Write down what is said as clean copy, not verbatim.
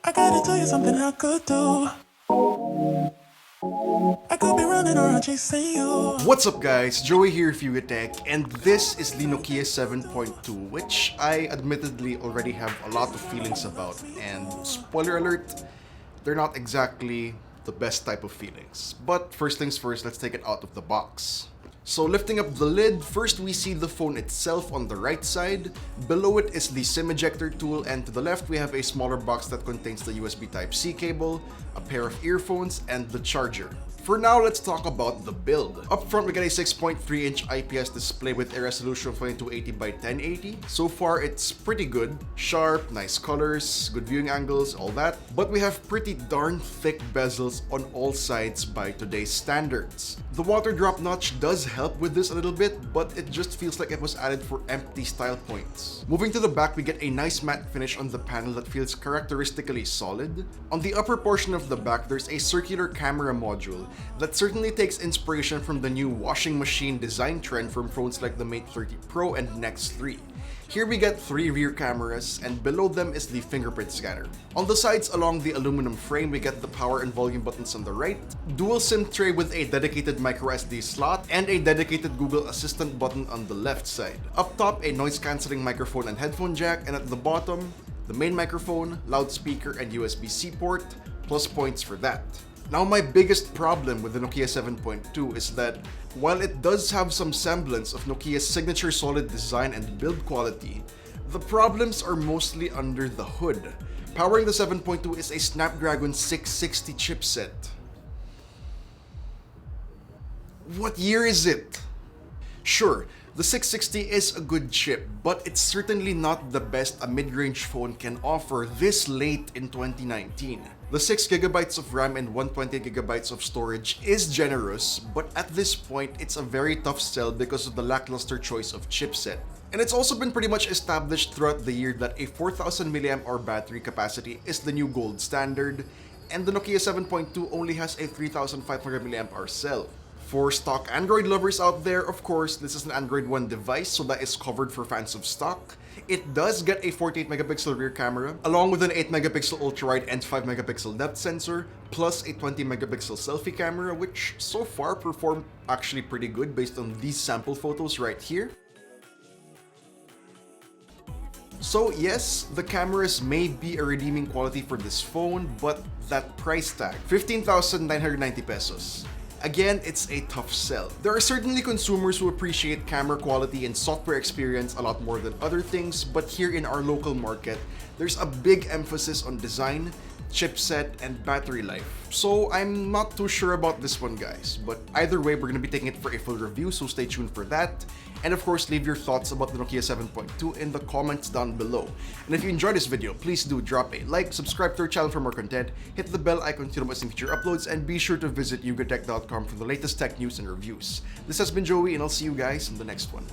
I gotta tell you something I could do. I could be running around chasing you. What's up guys, Joey here, Fuga Tech, and this is the Nokia 7.2, which I admittedly already have a lot of feelings about, and spoiler alert, they're not exactly the best type of feelings. But first things first, let's take it out of the box. So lifting up the lid, first we see the phone itself on the right side. Below it is the SIM ejector tool, and to the left we have a smaller box that contains the USB Type-C cable, a pair of earphones, and the charger. For now, let's talk about the build. Up front, we get a 6.3-inch IPS display with a resolution of 2280 by 1080. So far, it's pretty good. Sharp, nice colors, good viewing angles, all that. But we have pretty darn thick bezels on all sides by today's standards. The water drop notch does help with this a little bit, but it just feels like it was added for empty style points. Moving to the back, we get a nice matte finish on the panel that feels characteristically solid. On the upper portion of the back, there's a circular camera module that certainly takes inspiration from the new washing machine design trend from phones like the Mate 30 Pro and Nex 3. Here we get 3 rear cameras, and below them is the fingerprint scanner. On the sides along the aluminum frame, we get the power and volume buttons on the right, dual SIM tray with a dedicated microSD slot, and a dedicated Google Assistant button on the left side. Up top, a noise cancelling microphone and headphone jack, and at the bottom, the main microphone, loudspeaker, and USB-C port, plus points for that. Now, my biggest problem with the Nokia 7.2 is that while it does have some semblance of Nokia's signature solid design and build quality, the problems are mostly under the hood. Powering the 7.2 is a Snapdragon 660 chipset. What year is it? Sure, the 660 is a good chip, but it's certainly not the best a mid-range phone can offer this late in 2019. The 6GB of RAM and 128GB of storage is generous, but at this point, it's a very tough sell because of the lackluster choice of chipset. And it's also been pretty much established throughout the year that a 4000 mAh battery capacity is the new gold standard, and the Nokia 7.2 only has a 3500 mAh cell. For stock Android lovers out there, of course, this is an Android One device, so that is covered for fans of stock. It does get a 48MP rear camera, along with an 8MP ultra-wide and 5MP depth sensor, plus a 20MP selfie camera, which so far performed actually pretty good based on these sample photos right here. So yes, the cameras may be a redeeming quality for this phone, but that price tag, 15,990 pesos. Again, it's a tough sell. There are certainly consumers who appreciate camera quality and software experience a lot more than other things, but here in our local market, there's a big emphasis on design, chipset, and battery life. So I'm not too sure about this one, guys, but either way, we're gonna be taking it for a full review, so stay tuned for that. And of course, leave your thoughts about the Nokia 7.2 in the comments down below. And if you enjoyed this video, please do drop a like, subscribe to our channel for more content, hit the bell icon to know about future uploads, and be sure to visit yugatech.com for the latest tech news and reviews. This has been Joey, and I'll see you guys in the next one.